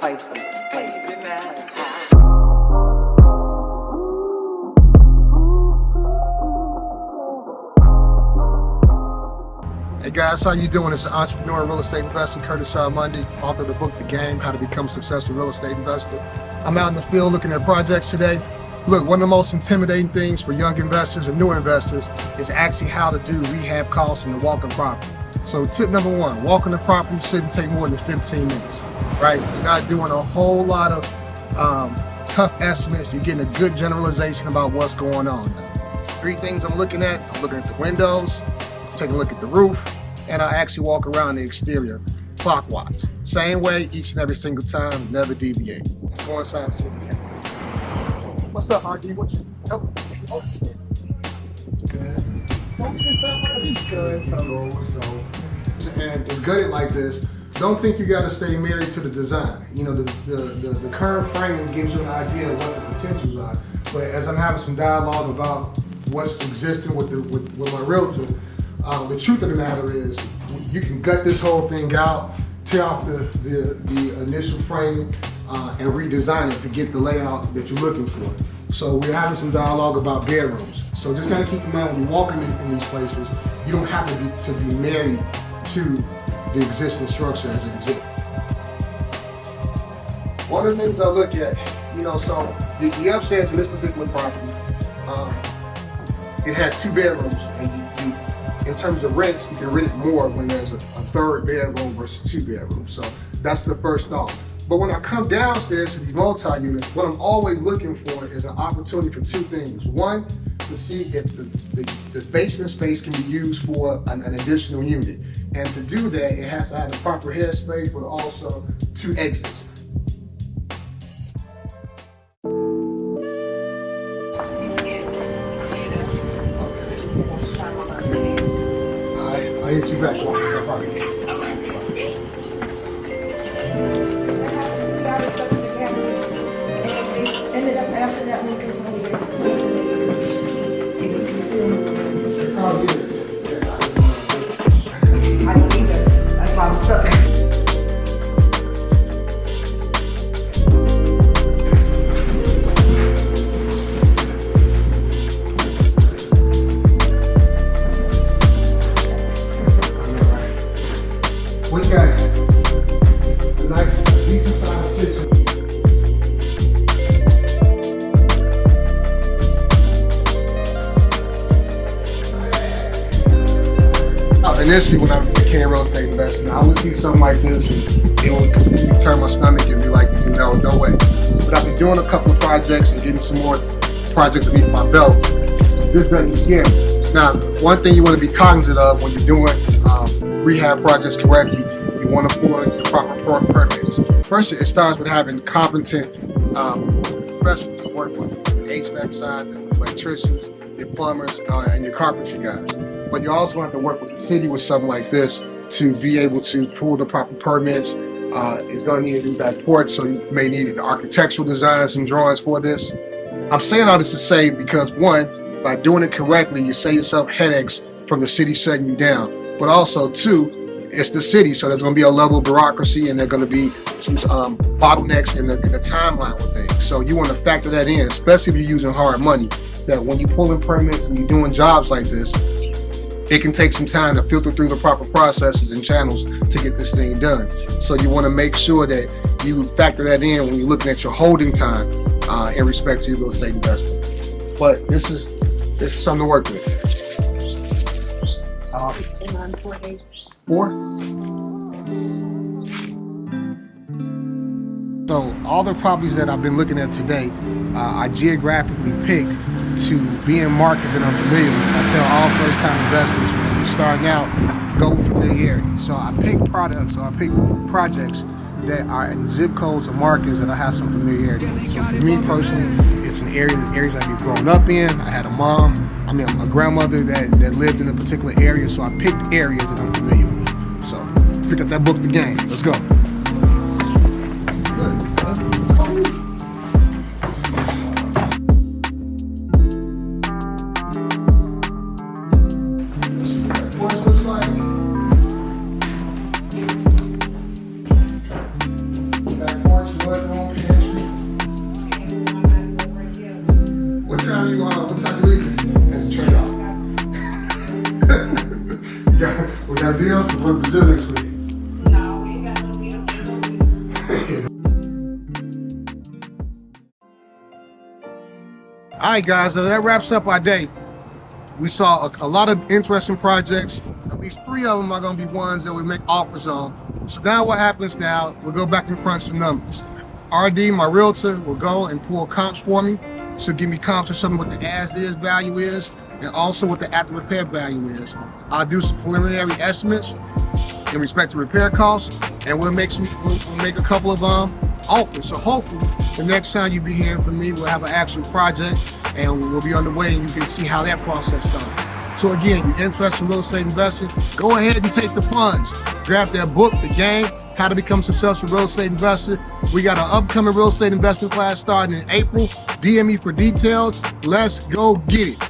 fight for baby now. Hey guys, how you doing? It's entrepreneur and real estate investor Curtis Mundy, author of the book The Game: How to Become a Successful Real Estate Investor. I'm out in the field looking at projects today. Look, one of the most intimidating things for young investors and new investors is actually how to do rehab costs in the walk-in property. So tip number one, walking the property shouldn't take more than 15 minutes, right? So you're not doing a whole lot of tough estimates. You're getting a good generalization about what's going on. Three things I'm looking at the windows, taking a look at the roof, and I actually walk around the exterior clockwise. Same way each and every single time, never deviate. Go inside and see what we have. What's up, RD? What you? Oh. Good. Good. And it's gutted like this. Don't think you got to stay married to the design. You know, the current framing gives you an idea of what the potentials are. But as I'm having some dialogue about what's existing with my realtor, the truth of the matter is, you can gut this whole thing out, tear off the initial framing, and redesign it to get the layout that you're looking for. So we're having some dialogue about bedrooms. So just kind of keep in mind when you're walking in these places, you don't have to be married to the existing structure as it exists. One of the things I look at, so the upstairs in this particular property, it had 2 bedrooms, and in terms of rents, you can rent it more when there's a third bedroom versus 2 bedrooms. So that's the first thought. But when I come downstairs to these multi-units, what I'm always looking for is an opportunity for 2 things. One, to see if the basement space can be used for an additional unit. And to do that, it has to have the proper head space, but also 2 exits. I'll hit you back. Ended up after that moving to the I didn't either. That's why I'm stuck. We got a nice, decent sized kitchen. Initially, when I became a real estate investor, I would see something like this and it would completely turn my stomach and be like, no way. But I've been doing a couple of projects and getting some more projects underneath my belt. This doesn't scare me. Now, one thing you want to be cognizant of when you're doing rehab projects correctly, you want to pull in the proper permits. First, it starts with having competent professionals to work with, the HVAC side, the electricians, your plumbers, and your carpentry guys. But you also have to work with the city with something like this to be able to pull the proper permits. It's going to need a new back porch, so you may need the architectural designs and drawings for this. I'm saying all this to say because, one, by doing it correctly, you save yourself headaches from the city shutting you down. But also, 2, it's the city, so there's going to be a level of bureaucracy and there's going to be some bottlenecks in the timeline with things. So you want to factor that in, especially if you're using hard money, that when you're pulling permits and you're doing jobs like this, it can take some time to filter through the proper processes and channels to get this thing done. So you want to make sure that you factor that in when you're looking at your holding time in respect to your real estate investment. But this is something to work with. 4 days. 4? So all the properties that I've been looking at today, I geographically picked to be in markets that I'm familiar with. I tell all first-time investors when you're starting out, go with familiarity. So I pick projects that are in zip codes or markets that I have some familiarity with. So for me personally, it's an areas I've grown up in. I had a grandmother that lived in a particular area, so I picked areas that I'm familiar with. So pick up that book, The Game. Let's go. Porch Until next week. No, we ain't got no, we don't have no. All right, guys, so that wraps up our day. We saw a lot of interesting projects. At least 3 of them are going to be ones that we make offers on. So now what happens now, we'll go back and crunch some numbers. RD, my realtor, will go and pull comps for me. She'll give me comps to show me what the as-is value is and also what the after-repair value is. I'll do some preliminary estimates in respect to repair costs, and we'll make a couple of offers. So hopefully, the next time you be hearing from me, we'll have an actual project and we'll be underway, and you can see how that process started. So again, if you're interested in real estate investing, go ahead and take the plunge. Grab that book, The Game, How to Become a Successful Real Estate Investor. We got an upcoming real estate investment class starting in April. DM me for details. Let's go get it.